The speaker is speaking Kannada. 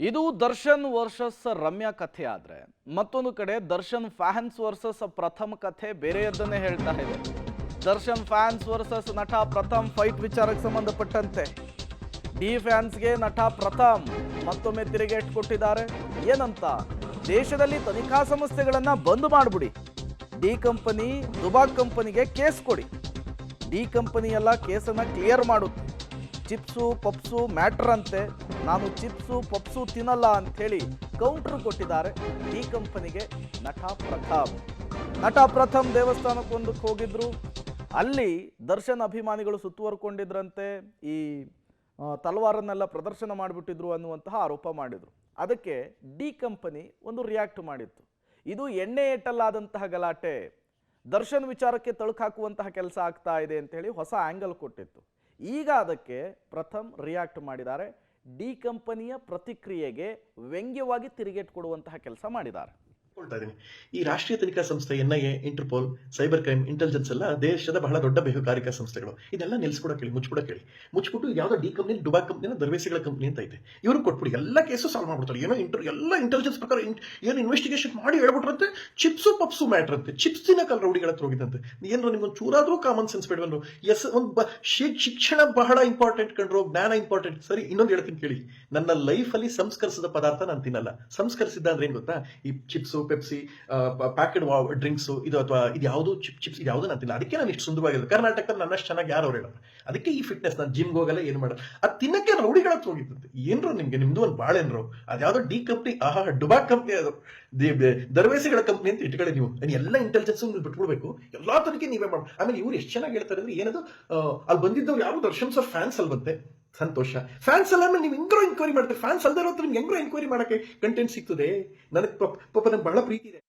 ಇದು ದರ್ಶನ್ ವರ್ಸಸ್ ರಮ್ಯಾ ಕಥೆ ಆದ್ರೆ ಮತ್ತೊಂದು ಕಡೆ ದರ್ಶನ್ ಫ್ಯಾನ್ಸ್ ವರ್ಸಸ್ ಪ್ರಥಮ್ ಕಥೆ ಬೇರೆಯದ್ದನ್ನೇ ಹೇಳ್ತಾ ಇದೆ. ದರ್ಶನ್ ಫ್ಯಾನ್ಸ್ ವರ್ಸಸ್ ನಟ ಪ್ರಥಮ್ ಫೈಟ್ ವಿಚಾರಕ್ಕೆ ಸಂಬಂಧಪಟ್ಟಂತೆ ಡಿ ಫ್ಯಾನ್ಸ್ಗೆ ನಟ ಪ್ರಥಮ್ ಮತ್ತೊಮ್ಮೆ ತಿರುಗೇಟು ಕೊಟ್ಟಿದ್ದಾರೆ. ಏನಂತ, ದೇಶದಲ್ಲಿ ತನಿಖಾ ಸಂಸ್ಥೆಗಳನ್ನ ಬಂದ್ ಮಾಡಿಬಿಡಿ, ಡಿ ಕಂಪನಿ ದುಬಾಕ್ ಕಂಪನಿಗೆ ಕೇಸ್ ಕೊಡಿ, ಡಿ ಕಂಪನಿ ಎಲ್ಲ ಕೇಸನ್ನ ಕ್ಲಿಯರ್ ಮಾಡುತ್ತೆ, ಚಿಪ್ಸು ಪಪ್ಸು ಮ್ಯಾಟ್ರ್ ಅಂತೆ, ನಾನು ಚಿಪ್ಸು ಪಪ್ಸು ತಿನ್ನಲ್ಲ ಅಂಥೇಳಿ ಕೌಂಟ್ರ್ ಕೊಟ್ಟಿದ್ದಾರೆ ಈ ಕಂಪನಿಗೆ ನಟ ಪ್ರಥಮ್ ದೇವಸ್ಥಾನಕ್ಕೊಂದಕ್ಕೆ ಹೋಗಿದ್ರು. ಅಲ್ಲಿ ದರ್ಶನ್ ಅಭಿಮಾನಿಗಳು ಸುತ್ತುವರ್ಕೊಂಡಿದ್ರಂತೆ, ಈ ತಲವಾರನ್ನೆಲ್ಲ ಪ್ರದರ್ಶನ ಮಾಡಿಬಿಟ್ಟಿದ್ರು ಅನ್ನುವಂತಹ ಆರೋಪ ಮಾಡಿದ್ರು. ಅದಕ್ಕೆ ಡಿ ಕಂಪನಿ ಒಂದು ರಿಯಾಕ್ಟ್ ಮಾಡಿತ್ತು. ಇದು ಎಣ್ಣೆ ಏಟಲ್ಲಾದಂತಹ ಗಲಾಟೆ, ದರ್ಶನ್ ವಿಚಾರಕ್ಕೆ ತಳುಕು ಹಾಕುವಂತಹ ಕೆಲಸ ಆಗ್ತಾ ಇದೆ ಅಂತ ಹೇಳಿ ಹೊಸ ಆಂಗಲ್ ಕೊಟ್ಟಿತ್ತು. ಈಗ ಅದಕ್ಕೆ ಪ್ರಥಮ್ ರಿಯಾಕ್ಟ್ ಮಾಡಿದ್ದಾರೆ. ಡಿ ಕಂಪನಿಯ ಪ್ರತಿಕ್ರಿಯೆಗೆ ವ್ಯಂಗ್ಯವಾಗಿ ತಿರುಗೇಟು ಕೊಡುವಂತಹ ಕೆಲಸ ಮಾಡಿದ್ದಾರೆ. ಈ ರಾಷ್ಟ್ರೀಯ ತನಿಖಾ ಸಂಸ್ಥೆ NIA, Interpol, cyber crime, intelligence ಎಲ್ಲ ದೇಶದ ಬಹಳ ದೊಡ್ಡ ಬಹುಕಾರಿಕಾ ಸಂಸ್ಥೆಗಳು. ಇದೆಲ್ಲ ನಿಲ್ಸ್ಕೊಡಕ್ಕೆ ಹೇಳಿ, ಮುಚ್ಚಿಬಿಟ್ಟು ಯಾವ್ದೋ ಡಿ ಕಂಪ್ನಿ ಡುಬಾಕ್ ಕಂಪ್ನಿನ ದರ್ವೇಸಿಗಳ ಕಂಪ್ನಿ ಅಂತ ಐತೆ, ಇವ್ರು ಕೊಟ್ಬಿಡಿ, ಎಲ್ಲ ಕೇಸು ಸಾಲ್ವ್ ಮಾಡ್ಬಿಡ್ತಾರೆ. ಏನೋ ಎಲ್ಲ ಇಂಟೆಲಿಜೆನ್ಸ್ ಪ್ರಕಾರ ಏನು ಇನ್ವೆಸ್ಟಿಗೇಷನ್ ಮಾಡಿ ಹೇಳ್ಬಿಟ್ರಂತೆ, ಚಿಪ್ಸು ಪಪ್ಸು ಮ್ಯಾಟ್ರ್ ಅಂತೆ, ಚಿಪ್ಸ್ ತಿನ್ನಕಲ್ ರೌಡಿಗಳ ಹತ್ರ ಹೋಗಿದಂತೆ. ಏನ್ರೋ ನಿಮ್ಗೊಂದು ಚೂರಾದ್ರೂ ಕಾಮನ್ ಸೆನ್ಸ್ ಬೇಡವನ್ರು. ಒಂದು ಶಿಕ್ಷಣ ಬಹಳ ಇಂಪಾರ್ಟೆಂಟ್ ಕಂಡ್ರು, ಜ್ಞಾನ ಇಂಪಾರ್ಟೆಂಟ್. ಸರಿ, ಇನ್ನೊಂದು ಹೇಳ್ತೀನಿ ಕೇಳಿ, ನನ್ನ ಲೈಫಲ್ಲಿ ಸಂಸ್ಕರಿಸಿದ ಪದಾರ್ಥ ನಾನು ತಿನ್ನಲ್ಲ. ಸಂಸ್ಕರಿಸಿದ್ದ ಅಂದ್ರೆ ಏನ್ ಗೊತ್ತಾ, ಈ ಚಿಪ್ಸು ಪೆಪ್ಸಿ ಪ್ಯಾಕೆಡ್ ಡ್ರಿಂಕ್ಸ್ ಇದು ಅಥವಾ ಇದು ಯಾವುದು ಚಿಪ್ಸ್ ಇದು ಯಾವುದು ಅಂತಿಲ್ಲ. ಅದಕ್ಕೆ ನಾನು ಇಷ್ಟು ಸುಂದರವಾಗಿರೋದು. ಕರ್ನಾಟಕದಲ್ಲಿ ನನ್ನಷ್ಟು ಚೆನ್ನಾಗಿ ಯಾರು ಅವ್ರು ಹೇಳಲ್ಲ. ಅದಕ್ಕೆ ಈ ಫಿಟ್ನೆಸ್, ನಾನು ಜಿಮ್ಗೆ ಹೋಗಲ್ಲ, ಏನು ಮಾಡಲ್ಲ. ಅದು ತಿನ್ನಕ್ಕೆ ರೌಡಿಗಳ ಹೋಗಿದ್ದಂತೆ. ಏನ್ರು ನಿಮ್ದು ಒಂದು ಬಾಳೆನ್ರು, ಅದ್ಯಾವುದೋ ಡಿ ಕಂಪ್ನಿ, ಡುಬಾಕ್ ಕಂಪ್ನಿ, ಅದು ದರ್ವೇಸಿಗಳ ಕಂಪ್ನಿ ಅಂತ ಇಟ್ಕೊಳ್ಳಿ ನೀವು. ಎಲ್ಲ ಇಂಟೆಲಿಜೆನ್ಸ್ ಬಿಟ್ಬಿಡ್ಬೇಕು, ಎಲ್ಲಾ ತನಿಖೆ ನೀವೇ ಮಾಡಿ. ಆಮೇಲೆ ಇವ್ರು ಎಷ್ಟು ಚೆನ್ನಾಗಿ ಹೇಳ್ತಾರೆ ಅಂದ್ರೆ, ಏನದು ಅಲ್ಲಿ ಬಂದಿದ್ದವ್ರು ಯಾರು ದರ್ಶನ್ ಸರ್ ಫ್ಯಾನ್ಸ್ ಅಲ್ಲಿ ಬಂತೆ, ಸಂತೋಷ. ಫ್ಯಾನ್ಸ್ ಅಲ್ಲ ನೀವು ಹೆಂಗ್ರೋ ಎನ್ಕ್ವೈರಿ ಮಾಡ್ತಾರೆ, ಫ್ಯಾನ್ಸ್ ಅಲ್ದೇ ಇರೋ ನಿಮ್ಗೆ ಹೆಂಗ್ರೋ ಎನ್ಕ್ವೈರಿ ಮಾಡಕ್ಕೆ ಕಂಟೆಂಟ್ ಸಿಗ್ತದೆ. ನನಗೆ ಪಾಪ ನನಗೆ ಬಹಳ ಪ್ರೀತಿ ಇದೆ.